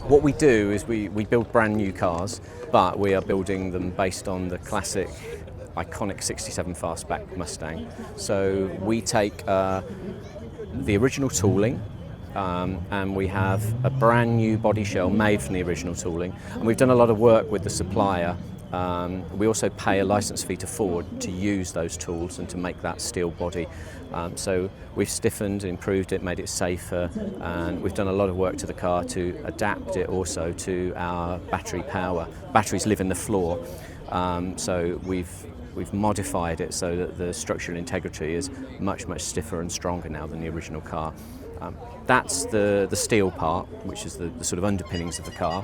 What we do is we build brand new cars, but we are building them based on the classic iconic 67 fastback Mustang. So we take the original tooling, and we have a brand new body shell made from the original tooling, and we've done a lot of work with the supplier. We also pay a license fee to Ford to use those tools and to make that steel body. So we've stiffened, improved it, made it safer, and we've done a lot of work to the car to adapt it also to our battery power. Batteries live in the floor, so we've modified it so that the structural integrity is much stiffer and stronger now than the original car. That's the steel part, which is the sort of underpinnings of the car.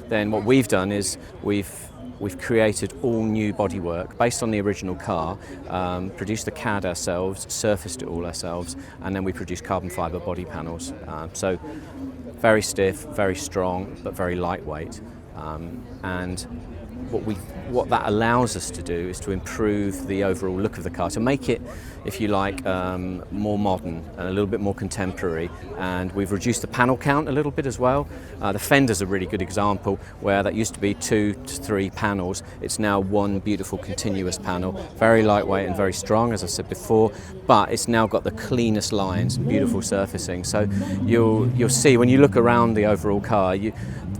Then what we've done is we've created all new bodywork based on the original car, produced the CAD ourselves, surfaced it all ourselves, and then we produced carbon fibre body panels. So very stiff, very strong, but very lightweight. And what that allows us to do is to improve the overall look of the car, to make it, if you like, more modern and a little bit more contemporary. And we've reduced the panel count a little bit as well. The fender's a really good example, where that used to be 2 to 3 panels. It's now one beautiful continuous panel, very lightweight and very strong, as I said before, but it's now got the cleanest lines and beautiful surfacing. So you'll see when you look around the overall car,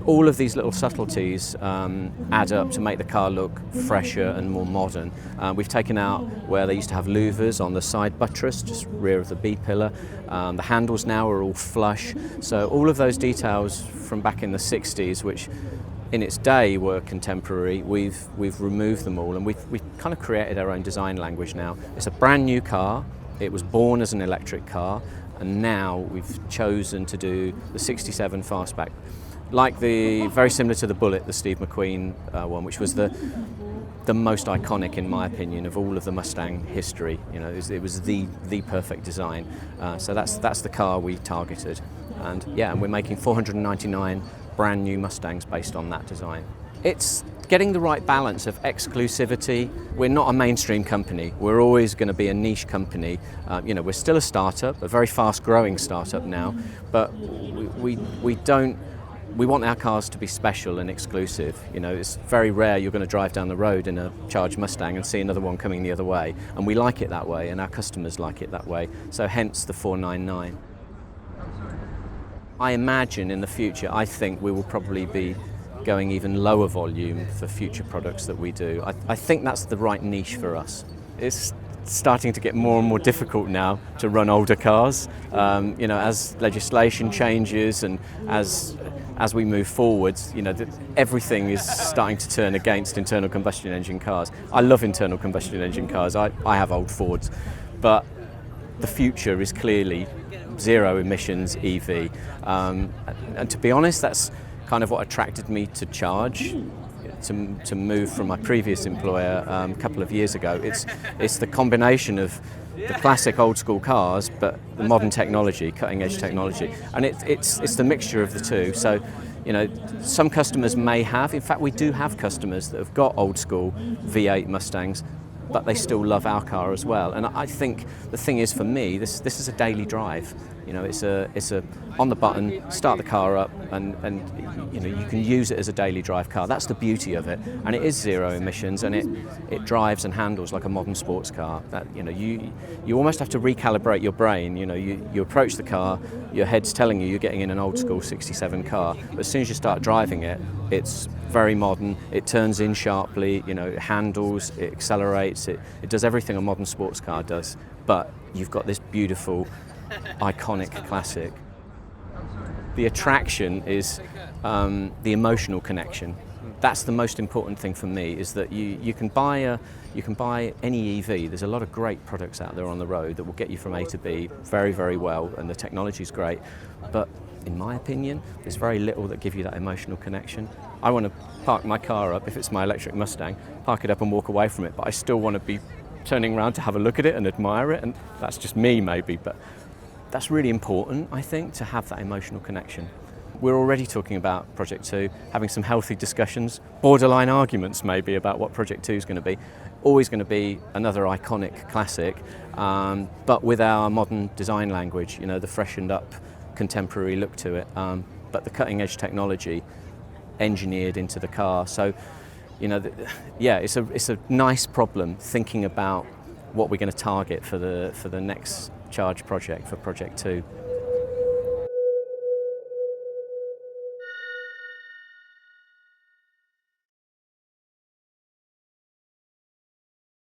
all of these little subtleties add up to make the car look fresher and more modern. We've taken out where they used to have louvers on the side buttress, just rear of the B pillar. The handles now are all flush. So all of those details from back in the 60s, which in its day were contemporary, we've removed them all, and we've kind of created our own design language now. It's a brand new car. It was born as an electric car, and now we've chosen to do the 67 fastback. Like very similar to the Bullet, the Steve McQueen one, which was the most iconic, in my opinion, of all of the Mustang history. You know, it was the perfect design. So that's the car we targeted, and we're making 499 brand new Mustangs based on that design. It's getting the right balance of exclusivity. We're not a mainstream company. We're always going to be a niche company. We're still a startup, a very fast-growing startup now, but we want our cars to be special and exclusive. You know, it's very rare you're going to drive down the road in a charged Mustang and see another one coming the other way, and we like it that way, and our customers like it that way, so hence the 499. I imagine in the future, I think we will probably be going even lower volume for future products that we do. I think that's the right niche for us. It's starting to get more and more difficult now to run older cars. As legislation changes and as we move forwards, everything is starting to turn against internal combustion engine cars. I love internal combustion engine cars. I have old Fords, but the future is clearly zero emissions EV. And to be honest, that's kind of what attracted me to Charge, to move from my previous employer a couple of years ago. It's the combination of the classic old school cars, but the modern technology, cutting edge technology, and it's the mixture of the two. So, some customers may have, in fact we do have customers that have got old school V8 Mustangs, but they still love our car as well. And I think the thing is, for me, this is a daily drive. It's a on the button, start the car up, and you can use it as a daily drive car. That's the beauty of it, and it is zero emissions, and it drives and handles like a modern sports car. That you almost have to recalibrate your brain. You approach the car, your head's telling you you're getting in an old school 67 car, but as soon as you start driving it, it's very modern. It turns in sharply, it handles, it accelerates, it does everything a modern sports car does, but you've got this beautiful iconic classic. The attraction is the emotional connection. That's the most important thing for me, is that you can buy any EV. There's a lot of great products out there on the road that will get you from A to B very, very well, and the technology is great, but in my opinion, there's very little that give you that emotional connection. I want to park my car up, if it's my electric Mustang, park it up and walk away from it, but I still want to be turning around to have a look at it and admire it, and that's just me maybe, but that's really important, I think, to have that emotional connection. We're already talking about Project 2, having some healthy discussions, borderline arguments maybe about what Project 2 is going to be. Always going to be another iconic classic, but with our modern design language, the freshened up contemporary look to it. but the cutting edge technology engineered into the car. So, you know, yeah, it's a nice problem thinking about what we're going to target for the next charge project, for Project 2.